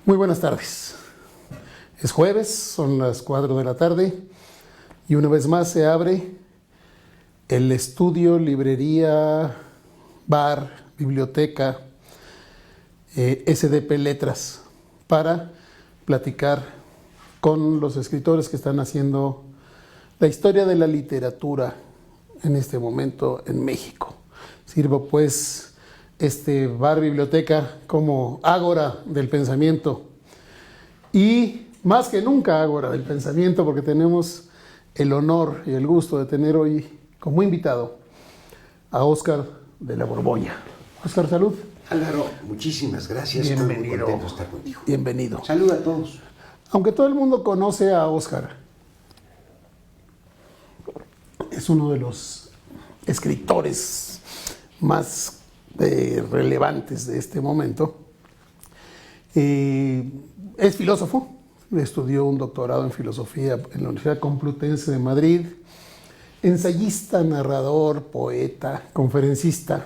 Muy buenas tardes. Es jueves, son las 4 de la tarde y una vez más se abre el estudio, librería, bar, biblioteca, SDP Letras para platicar con los escritores que están haciendo la historia de la literatura en este momento en México. Sirva pues este bar biblioteca como ágora del pensamiento y más que nunca ágora del pensamiento, porque tenemos el honor y el gusto de tener hoy como invitado a Óscar de la Borbolla. Óscar, salud. Álvaro, muchísimas gracias. Bienvenido. Estoy muy contento de estar contigo. Bienvenido. Salud a todos. Aunque todo el mundo conoce a Óscar, es uno de los escritores más relevantes de este momento. Es filósofo, estudió un doctorado en filosofía en la Universidad Complutense de Madrid, ensayista, narrador, poeta, conferencista.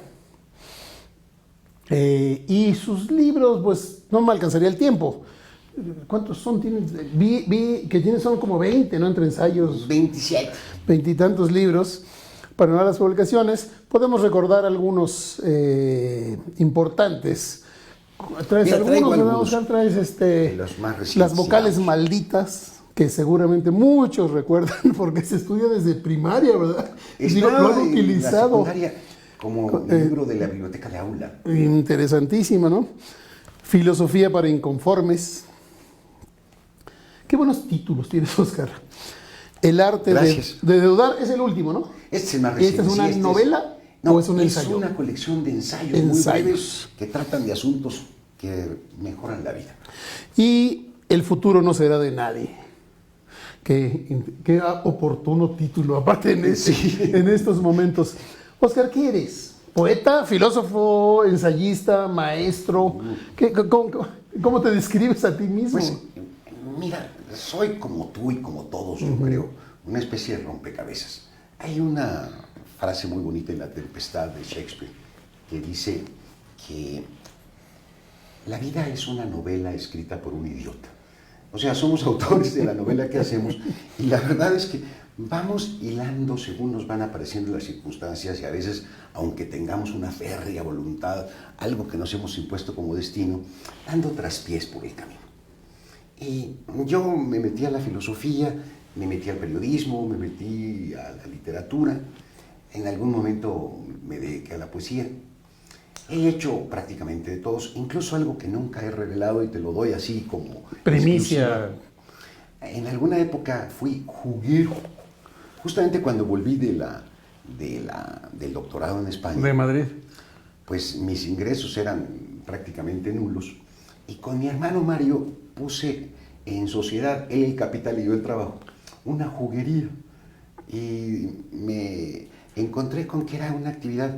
Y sus libros, pues no me alcanzaría el tiempo. ¿Cuántos son? Vi que son como 20, ¿no? Entre ensayos. 27. 20 y tantos libros. Para no las publicaciones, podemos recordar algunos importantes. ¿Traes algunos? ¿Traes los más recientes, las vocales malditas, que seguramente muchos recuerdan porque se estudia desde primaria, ¿verdad? Está Lo han utilizado. La secundaria como libro de la biblioteca de aula. Interesantísima, ¿no? Filosofía para inconformes. Qué buenos títulos tienes, Óscar. El arte de dudar es el último, ¿no? Este es el más reciente. ¿Esta es una novela o es un ensayo? Es una colección de ensayos muy breves que tratan de asuntos que mejoran la vida. Y el futuro no será de nadie. Qué oportuno título, aparte en estos momentos. Óscar, ¿qué eres? ¿Poeta, filósofo, ensayista, maestro? ¿Cómo te describes a ti mismo? Pues, mira, soy como tú y como todos, yo creo, una especie de rompecabezas. Hay una frase muy bonita en La Tempestad de Shakespeare que dice que la vida es una novela escrita por un idiota. O sea, somos autores de la novela que hacemos y la verdad es que vamos hilando según nos van apareciendo las circunstancias y a veces, aunque tengamos una férrea voluntad, algo que nos hemos impuesto como destino, dando traspiés por el camino. Y yo me metí a la filosofía, me metí al periodismo, me metí a la literatura, en algún momento me dediqué a la poesía. He hecho prácticamente de todos, incluso algo que nunca he revelado y te lo doy así como primicia. Exclusiva. En alguna época fui juguero, justamente cuando volví del doctorado en España. De Madrid. Pues mis ingresos eran prácticamente nulos y con mi hermano Mario puse en sociedad, él el capital y yo el trabajo, una juguería y me encontré con que era una actividad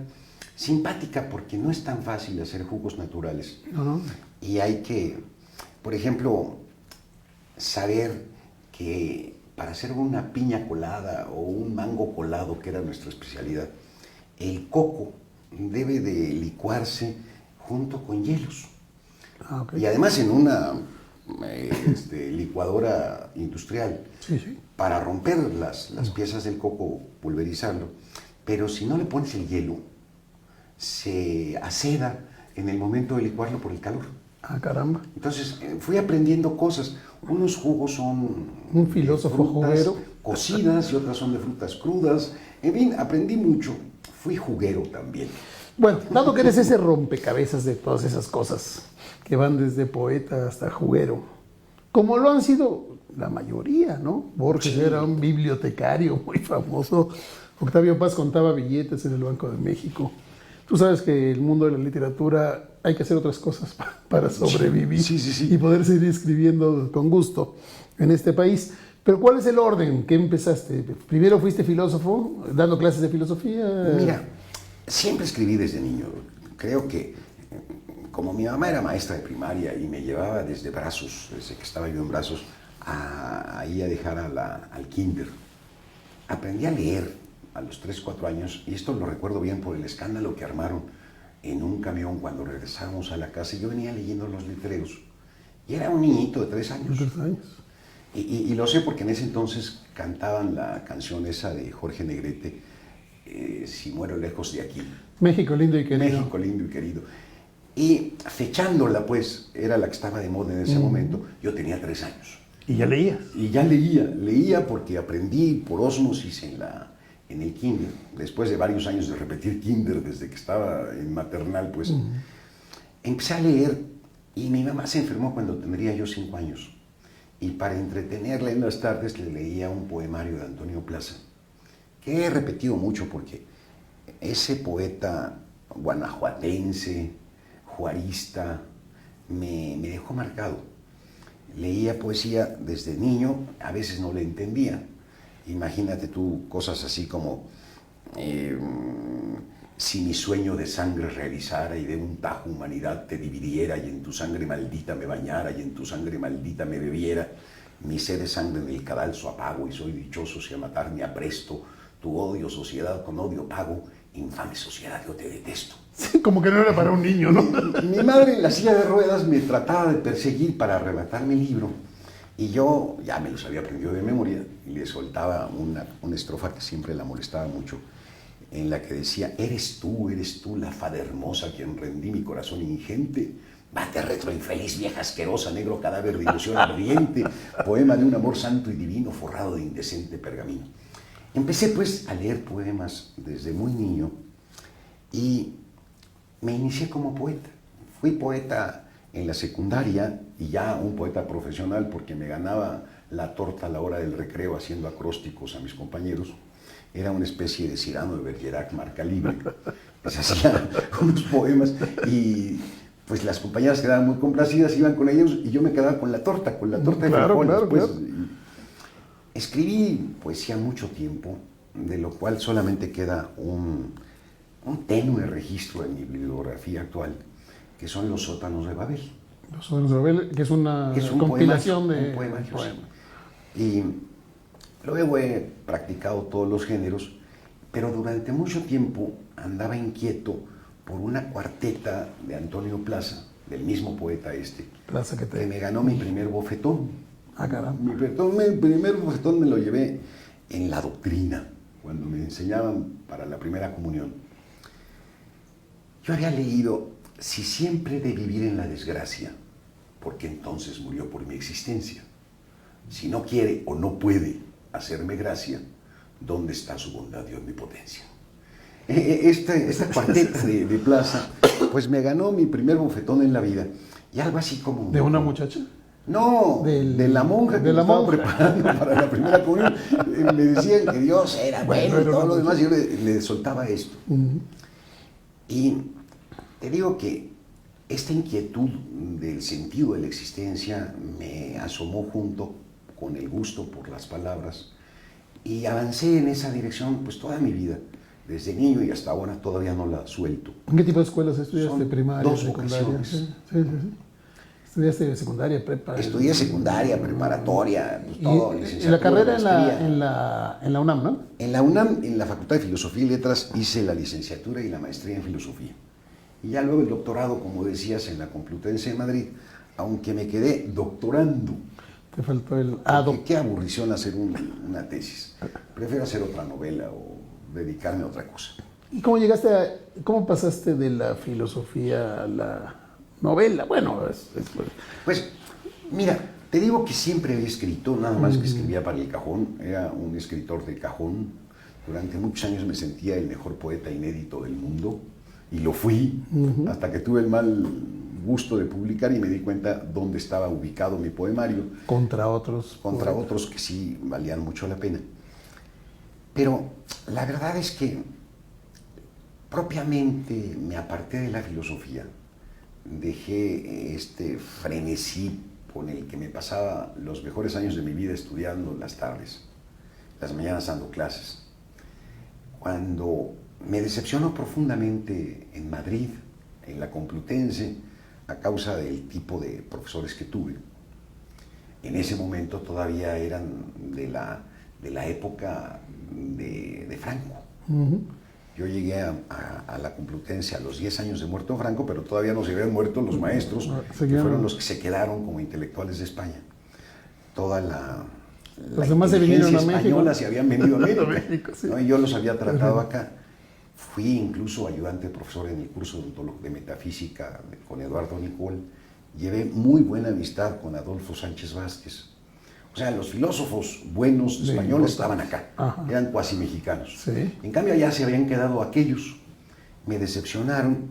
simpática porque no es tan fácil hacer jugos naturales. Y hay que, por ejemplo, saber que para hacer una piña colada o un mango colado, que era nuestra especialidad, el coco debe de licuarse junto con hielos. Y además en una licuadora industrial, para romper las piezas del coco, pulverizarlo, pero si no le pones el hielo, se aceda en el momento de licuarlo por el calor. Ah, caramba. Entonces fui aprendiendo cosas. Unos jugos son un filósofo juguero, cocidas y otras son de frutas crudas. En fin, aprendí mucho. Fui juguero también. Bueno, dado que eres ese rompecabezas de todas esas cosas que van desde poeta hasta juguero, como lo han sido la mayoría, ¿no? Borges era un bibliotecario muy famoso. Octavio Paz contaba billetes en el Banco de México. Tú sabes que el mundo de la literatura hay que hacer otras cosas para sobrevivir y poder seguir escribiendo con gusto en este país. Pero ¿cuál es el orden? ¿Qué empezaste? ¿Primero fuiste filósofo, dando clases de filosofía? Mira, siempre escribí desde niño. Creo que como mi mamá era maestra de primaria y me llevaba desde brazos, desde que estaba yo en brazos, ahí a dejar al kinder, aprendí a leer a los 3, 4 años, y esto lo recuerdo bien por el escándalo que armaron en un camión cuando regresábamos a la casa. Yo venía leyendo los letreros Y era un niñito de 3 años. 3 años. Y lo sé porque en ese entonces cantaban la canción esa de Jorge Negrete, Si muero lejos de aquí. México lindo y querido. México lindo y querido. Y fechándola, pues, era la que estaba de moda en ese momento, yo tenía 3 años. Y ya leías. Y ya leía porque aprendí por ósmosis en el kinder. Después de varios años de repetir kinder desde que estaba en maternal, pues, empecé a leer y mi mamá se enfermó cuando tendría yo 5 años. Y para entretenerla en las tardes le leía un poemario de Antonio Plaza, que he repetido mucho porque ese poeta guanajuatense, juarista, me dejó marcado. Leía poesía desde niño, a veces no le entendía. Imagínate tú cosas así como si mi sueño de sangre realizara y de un tajo humanidad te dividiera y en tu sangre maldita me bañara y en tu sangre maldita me bebiera, mi sed de sangre en el cadalso apago y soy dichoso si a matar me apresto, tu odio sociedad con odio pago, infame sociedad yo te detesto. Sí, como que no era para un niño, ¿no? Mi madre en la silla de ruedas me trataba de perseguir para arrebatarme el libro y yo ya me los había aprendido de memoria y le soltaba una estrofa que siempre la molestaba mucho, en la que decía, eres tú, la fada hermosa a quien rendí mi corazón ingente, bate retro infeliz, vieja asquerosa, negro cadáver de ilusión ardiente, poema de un amor santo y divino forrado de indecente pergamino. Empecé pues a leer poemas desde muy niño y me inicié como poeta. Fui poeta en la secundaria y ya un poeta profesional porque me ganaba la torta a la hora del recreo haciendo acrósticos a mis compañeros. Era una especie de Cyrano de Bergerac marca libre. Pues hacía unos poemas y pues las compañeras quedaban muy complacidas, iban con ellos y yo me quedaba con la torta de frijoles. Claro, pues. claro. Escribí poesía mucho tiempo, de lo cual solamente queda un tenue registro en mi bibliografía actual, que son Los sótanos de Babel. Los sótanos de Babel, que es una compilación de poemas. poemas. Y luego he practicado todos los géneros, pero durante mucho tiempo andaba inquieto por una cuarteta de Antonio Plaza, del mismo poeta Plaza que me ganó mi primer bofetón. Ah, caramba. Mi primer bofetón me lo llevé en la doctrina, cuando me enseñaban para la primera comunión. Yo había leído, si siempre he de vivir en la desgracia, porque entonces murió por mi existencia. Si no quiere o no puede hacerme gracia, ¿dónde está su bondad y omnipotencia? Esta cuarteta de Plaza, pues me ganó mi primer bofetón en la vida. Y algo así como... ¿De una muchacha? No, de la monja que me estaba preparando para la primera comunión. Me decían que Dios era bueno y todo lo demás, y yo le soltaba esto. Y te digo que esta inquietud del sentido de la existencia me asomó junto con el gusto por las palabras y avancé en esa dirección pues toda mi vida, desde niño y hasta ahora todavía no la suelto. ¿En qué tipo de escuelas estudiaste? Son ¿Primaria, 2 secundaria? vocaciones. Sí. ¿Estudiaste secundaria, prepa? Estudié secundaria, preparatoria, pues todo, ¿Y la carrera en la UNAM, no? En la UNAM, en la Facultad de Filosofía y Letras, hice la licenciatura y la maestría en Filosofía. Y ya luego el doctorado, como decías, en la Complutense de Madrid, aunque me quedé doctorando. Te faltó el Qué aburrición hacer una tesis. Prefiero hacer otra novela o dedicarme a otra cosa. ¿Y cómo pasaste de la filosofía a la novela? Bueno, Pues, mira, te digo que siempre había escrito, nada más que escribía para el cajón. Era un escritor de cajón. Durante muchos años me sentía el mejor poeta inédito del mundo. Y lo fui, hasta que tuve el mal gusto de publicar y me di cuenta dónde estaba ubicado mi poemario. Contra otros que sí valían mucho la pena. Pero la verdad es que propiamente me aparté de la filosofía. Dejé este frenesí con el que me pasaba los mejores años de mi vida estudiando las tardes, las mañanas dando clases. Cuando me decepcionó profundamente en Madrid, en la Complutense, a causa del tipo de profesores que tuve. En ese momento todavía eran de la época de Franco. Yo llegué a la Complutense a los 10 años de muerto Franco, pero todavía no se habían muerto los maestros, que fueron los que se quedaron como intelectuales de España. Toda la los demás se vinieron a española México. se habían venido a México, sí. ¿no? Y yo los había tratado acá. Fui incluso ayudante profesor en el curso de metafísica con Eduardo Nicol. Llevé muy buena amistad con Adolfo Sánchez Vázquez. O sea, los filósofos buenos españoles estaban acá, eran cuasi mexicanos. Sí. En cambio, allá se habían quedado aquellos. Me decepcionaron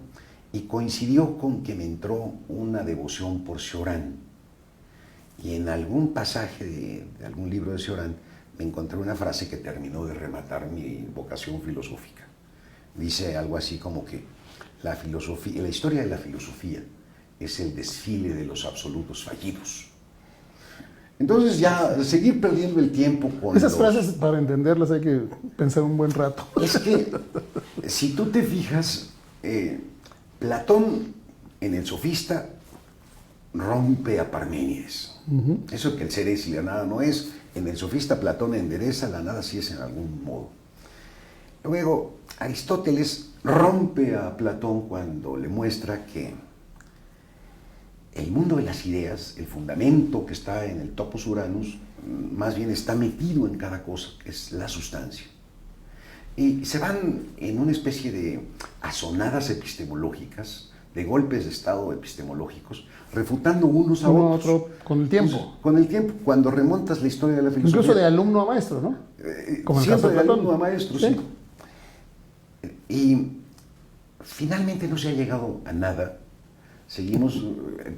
y coincidió con que me entró una devoción por Cioran. Y en algún pasaje de algún libro de Cioran me encontré una frase que terminó de rematar mi vocación filosófica. Dice algo así como que la historia de la filosofía es el desfile de los absolutos fallidos. Entonces ya seguir perdiendo el tiempo con esas frases, para entenderlas hay que pensar un buen rato. Es que si tú te fijas, Platón en el Sofista rompe a Parménides. Eso que el ser es y la nada no es, en el Sofista Platón endereza, la nada sí es en algún modo. Luego Aristóteles rompe a Platón cuando le muestra que el mundo de las ideas, el fundamento que está en el topos Uranus, más bien está metido en cada cosa, que es la sustancia. Y se van en una especie de asonadas epistemológicas, de golpes de estado epistemológicos, refutando unos a otros. Con el tiempo. Con el tiempo, cuando remontas la historia de la filosofía. Incluso de alumno a maestro, ¿no? Como siempre de alumno a maestro, sí. Y finalmente no se ha llegado a nada. Seguimos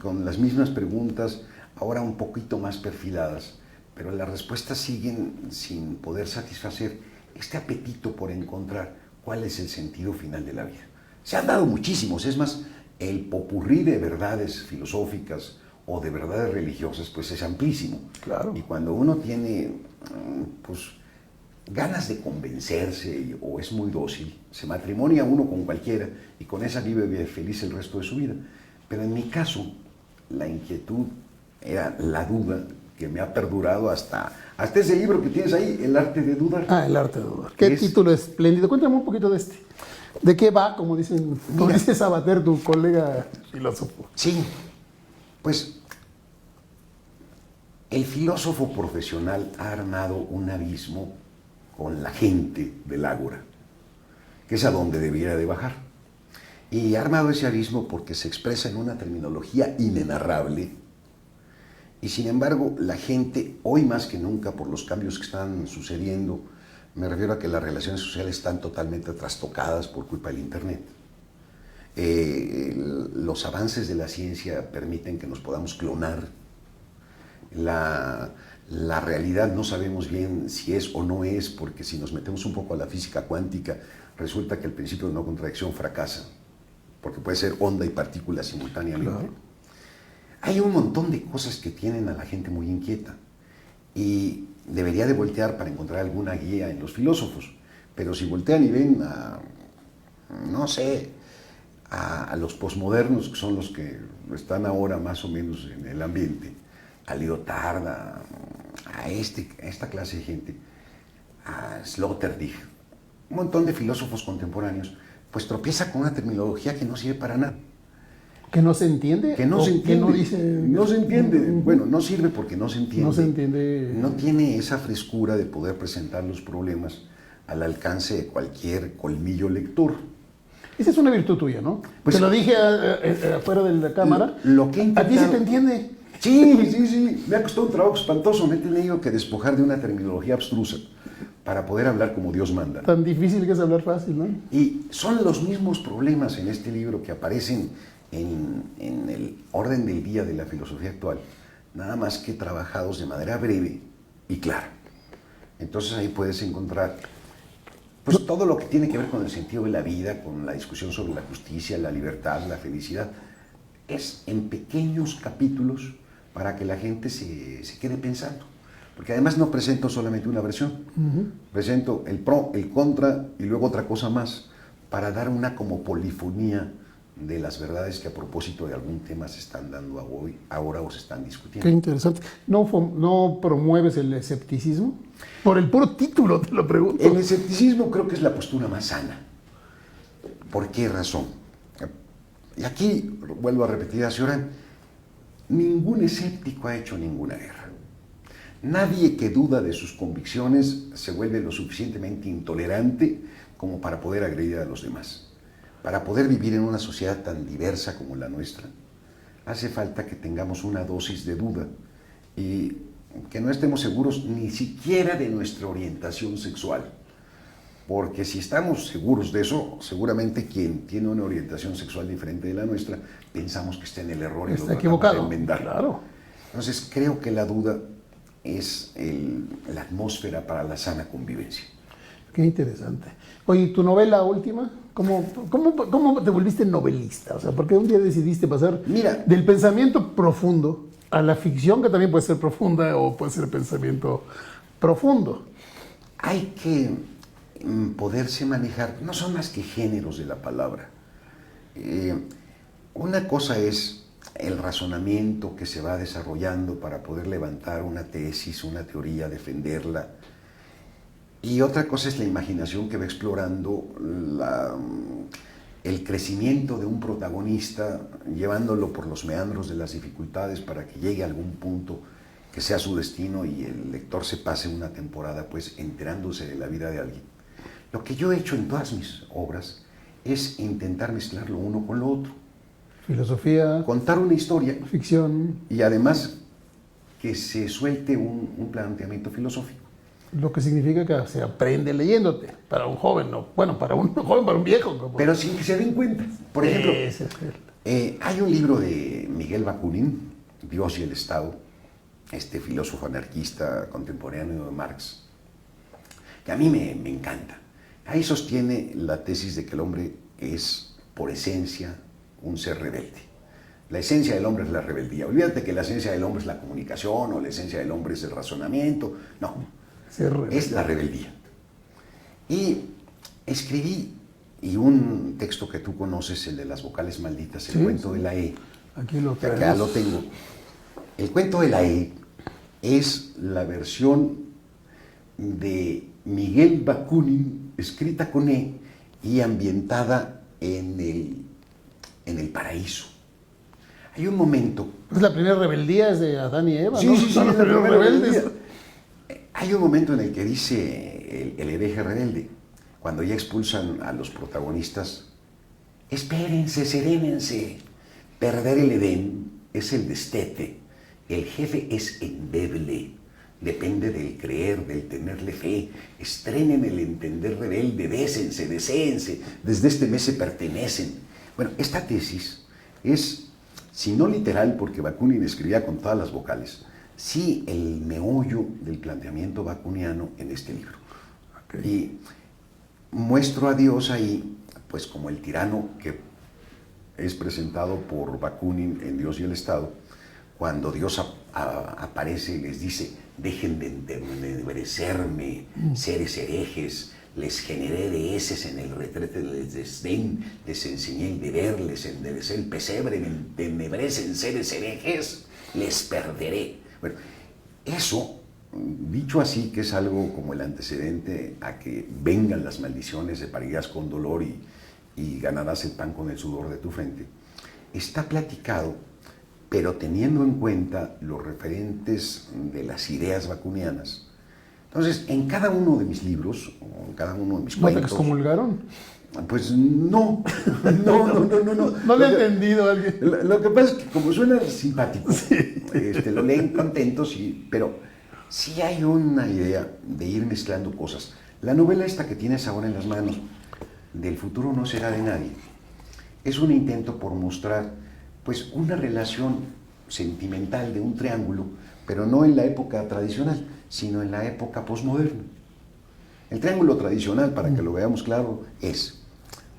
con las mismas preguntas, ahora un poquito más perfiladas, pero las respuestas siguen sin poder satisfacer este apetito por encontrar cuál es el sentido final de la vida. Se han dado muchísimos, es más, el popurrí de verdades filosóficas o de verdades religiosas, pues es amplísimo. Claro. Y cuando uno tiene, pues, ganas de convencerse o es muy dócil, se matrimonia uno con cualquiera y con esa vive feliz el resto de su vida. Pero en mi caso, la inquietud era la duda que me ha perdurado hasta ese libro que tienes ahí, El arte de dudar. Ah, El arte de dudar. Qué título espléndido. Cuéntame un poquito de este. ¿De qué va, como dice Sabater, tu colega filósofo? Sí, pues el filósofo profesional ha armado un abismo con la gente del ágora, que es a donde debiera de bajar. Y ha armado ese abismo porque se expresa en una terminología inenarrable. Y sin embargo, la gente, hoy más que nunca, por los cambios que están sucediendo, me refiero a que las relaciones sociales están totalmente trastocadas por culpa del Internet. Los avances de la ciencia permiten que nos podamos clonar. La realidad no sabemos bien si es o no es, porque si nos metemos un poco a la física cuántica, resulta que el principio de no contradicción fracasa, porque puede ser onda y partícula simultáneamente. Claro. Hay un montón de cosas que tienen a la gente muy inquieta y debería de voltear para encontrar alguna guía en los filósofos, pero si voltean y ven a, no sé, a los posmodernos, que son los que están ahora más o menos en el ambiente, a Lyotard, a esta clase de gente, a Sloterdijk, un montón de filósofos contemporáneos, pues tropieza con una terminología que no sirve para nada. ¿Que no se entiende? Que no se entiende. Que no dice... No se entiende. Bueno, no sirve porque no se entiende. No se entiende. No tiene esa frescura de poder presentar los problemas al alcance de cualquier colmillo lector. Esa es una virtud tuya, ¿no? Pues, te lo dije afuera de la cámara. Lo que ¿A ti se te entiende? Sí. Me ha costado un trabajo espantoso. Me he tenido que despojar de una terminología abstrusa para poder hablar como Dios manda. Tan difícil que es hablar fácil, ¿no? Y son los mismos problemas en este libro que aparecen en el orden del día de la filosofía actual, nada más que trabajados de manera breve y clara. Entonces ahí puedes encontrar pues todo lo que tiene que ver con el sentido de la vida, con la discusión sobre la justicia, la libertad, la felicidad. Es en pequeños capítulos para que la gente se quede pensando. Porque además no presento solamente una versión, presento el pro, el contra y luego otra cosa más, para dar una como polifonía de las verdades que a propósito de algún tema se están dando ahora o se están discutiendo. Qué interesante. ¿No promueves el escepticismo? Por el puro título te lo pregunto. El escepticismo creo que es la postura más sana. ¿Por qué razón? Y aquí vuelvo a repetir a Cioran, ningún escéptico ha hecho ninguna guerra. Nadie que duda de sus convicciones se vuelve lo suficientemente intolerante como para poder agredir a los demás. Para poder vivir en una sociedad tan diversa como la nuestra, hace falta que tengamos una dosis de duda y que no estemos seguros ni siquiera de nuestra orientación sexual. Porque si estamos seguros de eso, seguramente quien tiene una orientación sexual diferente de la nuestra, pensamos que está en el error y Está lo tratamos equivocado. de enmendar. Claro. Entonces creo que la duda es la atmósfera para la sana convivencia. Qué interesante. Oye, ¿tu novela última? ¿Cómo te volviste novelista? O sea, ¿por qué un día decidiste pasar del pensamiento profundo a la ficción, que también puede ser profunda o puede ser pensamiento profundo? Hay que poderse manejar, no son más que géneros de la palabra. Una cosa es el razonamiento que se va desarrollando para poder levantar una tesis, una teoría, defenderla. Y otra cosa es la imaginación que va explorando el crecimiento de un protagonista, llevándolo por los meandros de las dificultades para que llegue a algún punto que sea su destino y el lector se pase una temporada pues enterándose de la vida de alguien. Lo que yo he hecho en todas mis obras es intentar mezclar lo uno con lo otro. Filosofía, contar una historia, ficción, y además que se suelte un planteamiento filosófico. Lo que significa que se aprende leyéndote, para un joven, no, bueno, para un joven, para un viejo. Como... Pero sin que se den cuenta. Por ejemplo, hay un libro de Miguel Bakunin, Dios y el Estado, este filósofo anarquista contemporáneo de Marx, que a mí me encanta. Ahí sostiene la tesis de que el hombre es, por esencia, un ser rebelde. La esencia del hombre es la rebeldía. Olvídate que la esencia del hombre es la comunicación o la esencia del hombre es el razonamiento. No, es la rebeldía. Y escribí, y un texto que tú conoces, el de las vocales malditas, el cuento de la E. Aquí lo tenemos. Acá lo tengo. El cuento de la E es la versión de Miguel Bakunin, escrita con E y ambientada en el paraíso. Hay un momento... Es la primera rebeldía, es de Adán y Eva, sí, ¿no? Sí, sí, son los primeros rebeldes. Hay un momento en el que dice el hereje rebelde, cuando ya expulsan a los protagonistas: espérense, serénense, perder el Edén es el destete, el jefe es endeble, depende del creer, del tenerle fe, estrenen el entender rebelde, bésense, deséense, desde este mes se pertenecen. Bueno, esta tesis es, si no literal, porque Bakunin escribía con todas las vocales, sí el meollo del planteamiento bakuniano en este libro. Okay. Y muestro a Dios ahí, pues como el tirano que es presentado por Bakunin en Dios y el Estado, cuando Dios aparece y les dice: dejen de entenebrecerme, seres herejes, les generé deeses en el retrete del desdén, les enseñé el deber, les enderecé el pesebre, me entenebrecen seres herejes, les perderé. Bueno, eso, dicho así, que es algo como el antecedente a que vengan las maldiciones de parirás con dolor y ganarás el pan con el sudor de tu frente, está platicado, pero teniendo en cuenta los referentes de las ideas bakunianas. Entonces, en cada uno de mis libros, en cada uno de mis cuentos... ¿No te excomulgaron? Pues no. No le he entendido a alguien. Lo que pasa es que como suena simpático, sí. Lo leen contentos, pero sí hay una idea de ir mezclando cosas. La novela esta que tienes ahora en las manos, Del futuro no será de nadie, es un intento por mostrar pues una relación sentimental de un triángulo, pero no en la época tradicional, sino en la época posmoderna. El triángulo tradicional, para que lo veamos claro, es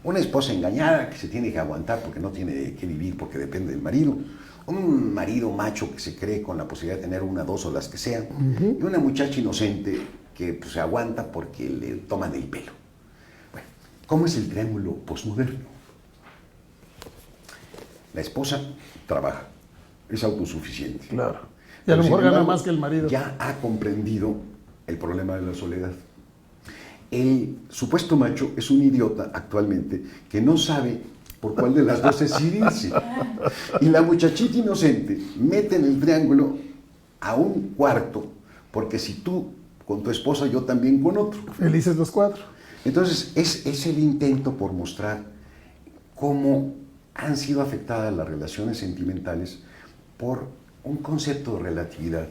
una esposa engañada que se tiene que aguantar porque no tiene de qué vivir, porque depende del marido, un marido macho que se cree con la posibilidad de tener una, dos o las que sean, y una muchacha inocente que pues, se aguanta porque le toman el pelo. Bueno, ¿cómo es el triángulo posmoderno? La esposa trabaja, es autosuficiente. Claro. Y a lo mejor gana más que el marido. Ya ha comprendido el problema de la soledad. el supuesto macho es un idiota actualmente que no sabe por cuál de las dos decidirse. Y la muchachita inocente mete en el triángulo a un cuarto, porque si tú con tu esposa, yo también con otro. Felices los cuatro. Entonces, es el intento por mostrar cómo han sido afectadas las relaciones sentimentales por un concepto de relatividad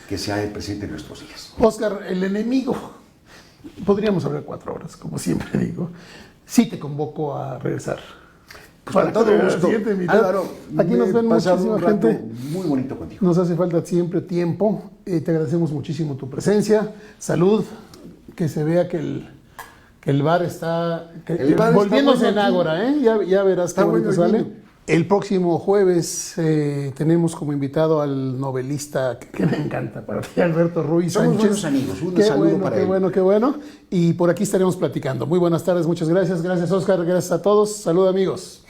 que se ha presente en nuestros días. Oscar, el enemigo. Podríamos hablar 4 horas, como siempre digo. Sí te convoco a regresar. Pues con todo gusto. Álvaro, aquí nos ven muchísima gente. Muy bonito contigo. Nos hace falta siempre tiempo. Te agradecemos muchísimo tu presencia. Salud. Que se vea que el bar está volviéndose en ágora, ¿eh? Ya verás qué bonito sale. El próximo jueves tenemos como invitado al novelista que me encanta, para ti, Alberto Ruiz Somos Sánchez. buenos amigos, un saludo para él. Qué bueno. Y por aquí estaremos platicando. Muy buenas tardes, muchas gracias. Gracias, Oscar. Gracias a todos. Salud, amigos.